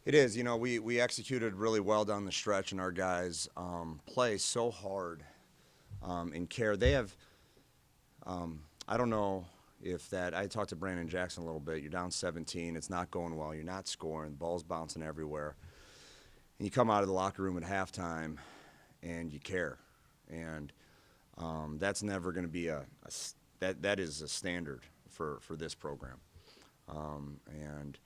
It is. We executed really well down the stretch, and our guys play so hard in care. They have, I don't know if that, I talked to Brandon Jackson a little bit. You're down 17. It's not going well. You're not scoring. The ball's bouncing everywhere. And you come out of the locker room at halftime, and you care. And that's never going to be that is a standard for this program. And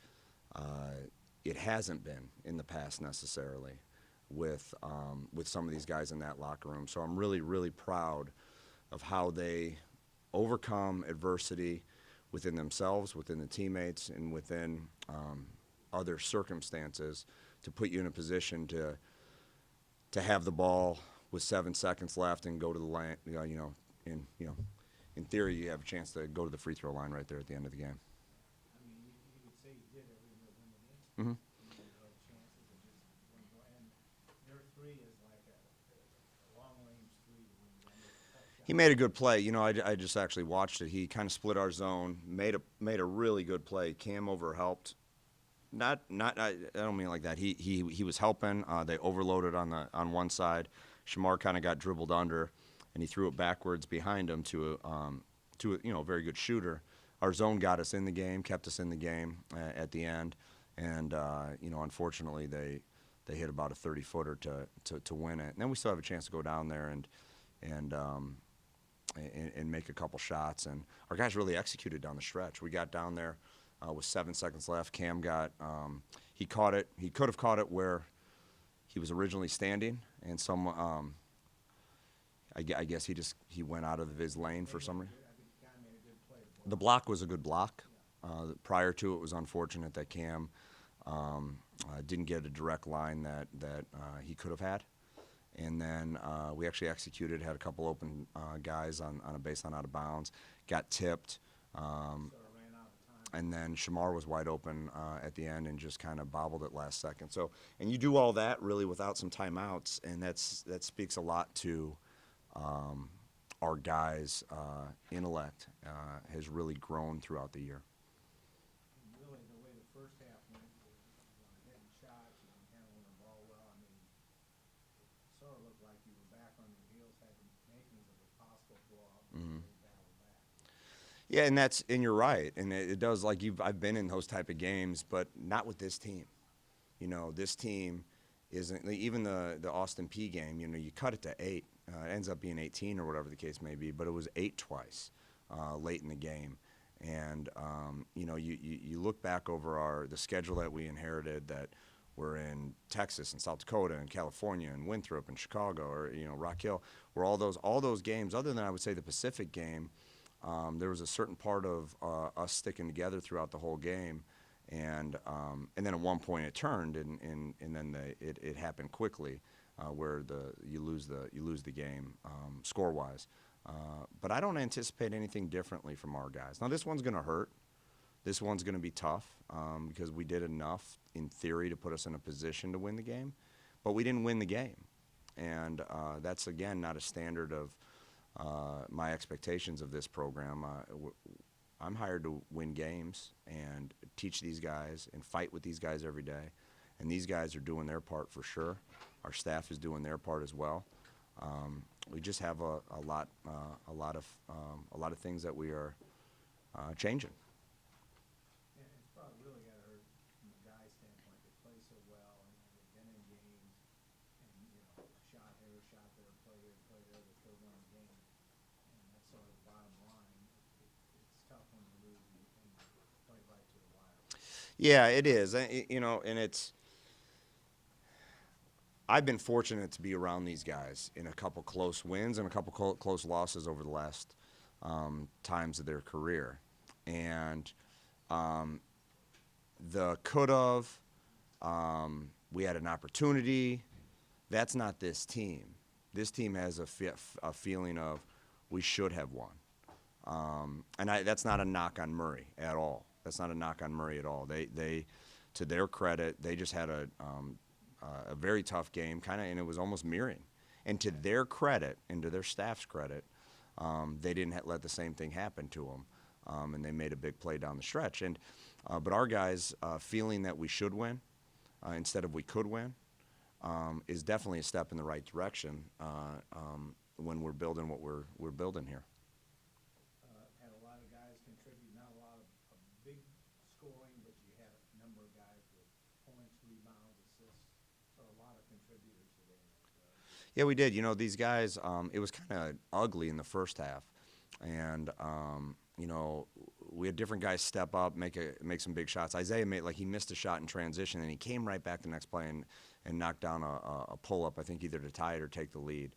it hasn't been in the past necessarily with some of these guys in that locker room. So I'm really, really proud of how they overcome adversity within themselves, within the teammates, and within other circumstances to put you in a position to have the ball with 7 seconds left and go to the line. In theory, you have a chance to go to the free throw line right there at the end of the game. I mean, you would say you did every win the game. Mm-hmm. You had chances of just one more, and your three is like a long-range three to win the game. He made a good play. I just actually watched it. He kind of split our zone, made a really good play. Cam overhelped. I don't mean it like that. He was helping. They overloaded on one side. Shamar kind of got dribbled under, and he threw it backwards behind him to a very good shooter. Our zone got us in the game, kept us in the game at the end, and unfortunately they hit about a 30-footer to win it. And then we still have a chance to go down there and make a couple shots. And our guys really executed down the stretch. We got down there with 7 seconds left. Cam got he caught it. He could have caught it where he was originally standing, and I guess he went out of his lane for some reason. The block was a good block. Prior to it was unfortunate that Cam didn't get a direct line that he could have had. And then we actually executed, had a couple open guys on a baseline out of bounds, got tipped. And then Shamar was wide open at the end and just kind of bobbled it last second. So, and you do all that really without some timeouts, and that speaks a lot to our guys' intellect has really grown throughout the year. Really, the way the first half went, hitting shots and handling the ball well, I mean, it sort of looked like you were back on your heels, had the makings of a possible blowout. Mm-hmm. Battle back. Yeah, and you're right, and it does, like I've been in those type of games, but not with this team. This team isn't, even the Austin P game. You cut it to 8. It ends up being 18 or whatever the case may be, but it was 8 twice late in the game. And you look back over the schedule that we inherited, that we're in Texas and South Dakota and California and Winthrop and Chicago, or Rock Hill, where all those games, other than I would say the Pacific game. There was a certain part of us sticking together throughout the whole game, and then at one point it turned, and then it happened quickly, where you lose the game score-wise. But I don't anticipate anything differently from our guys. Now this one's going to hurt. This one's going to be tough because we did enough in theory to put us in a position to win the game, but we didn't win the game, and that's again not a standard of my expectations of this program. I'm hired to win games and teach these guys and fight with these guys every day, and these guys are doing their part for sure. Our staff is doing their part as well. We just have a lot of things that we are changing. And it's probably really got to hurt from the guy's standpoint. They play so well, and they've been in games, and shot here, play there, they still win the game. And that's sort of the bottom line. It's tough when you lose and play right to the wire. Yeah, it is. And it's. I've been fortunate to be around these guys in a couple close wins and a couple close losses over the last times of their career, and the could've, we had an opportunity. That's not this team. This team has a feeling of we should have won, and that's not a knock on Murray at all. That's not a knock on Murray at all. They to their credit, they just had a very tough game, and it was almost mirroring. And to their credit, and to their staff's credit, they didn't let the same thing happen to them, and they made a big play down the stretch. But our guys, feeling that we should win, instead of we could win, is definitely a step in the right direction when we're building what we're building here. Had a lot of guys contribute, not a lot of big scoring, but you had a number of guys with points, rebounds, assists, so a lot of contributors today. Yeah, we did. You know, these guys, it was kind of ugly in the first half. And, you know, we had different guys step up, make some big shots. Isaiah he missed a shot in transition, and he came right back the next play and knocked down a pull-up, I think either to tie it or take the lead.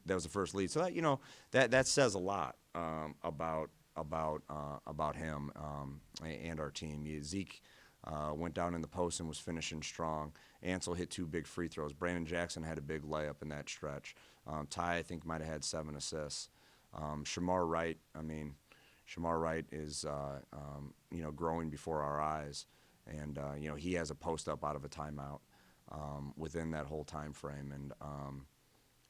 That was the first lead. So, that, you know, that says a lot about him and our team. Zeke went down in the post and was finishing strong. Ansel hit 2 big free throws. Brandon Jackson had a big layup in that stretch. Ty, I think, might have had 7 assists. Shamar Wright is, you know, growing before our eyes. And, you know, he has a post up out of a timeout within that whole time frame.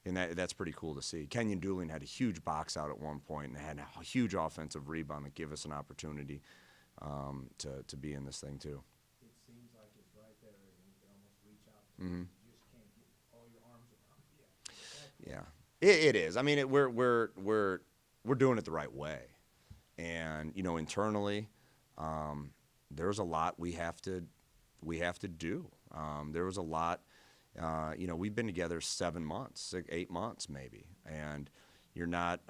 And that's pretty cool to see. Kenyon Dooling had a huge box out at one point and had a huge offensive rebound that gave us an opportunity to be in this thing too. It seems like it's right there, and you can almost reach out to it. You just can't get all your arms around it yet. Yeah, it is. I mean, we're doing it the right way, and you know, internally, there's a lot we have to do. There was a lot. You know, we've been together 7 months, 8 months maybe, and you're not.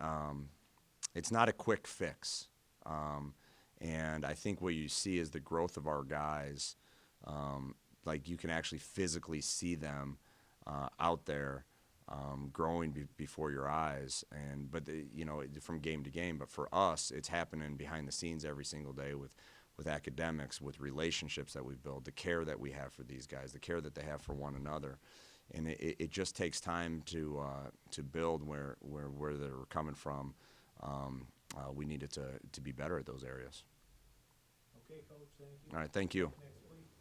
It's not a quick fix. And I think what you see is the growth of our guys. Like you can actually physically see them out there growing before your eyes. But you know, from game to game. But for us, it's happening behind the scenes every single day with academics, with relationships that we build, the care that we have for these guys, the care that they have for one another. And it just takes time to build where they're coming from. We needed to be better at those areas. Okay, Coach, thank you. All right, thank you. Next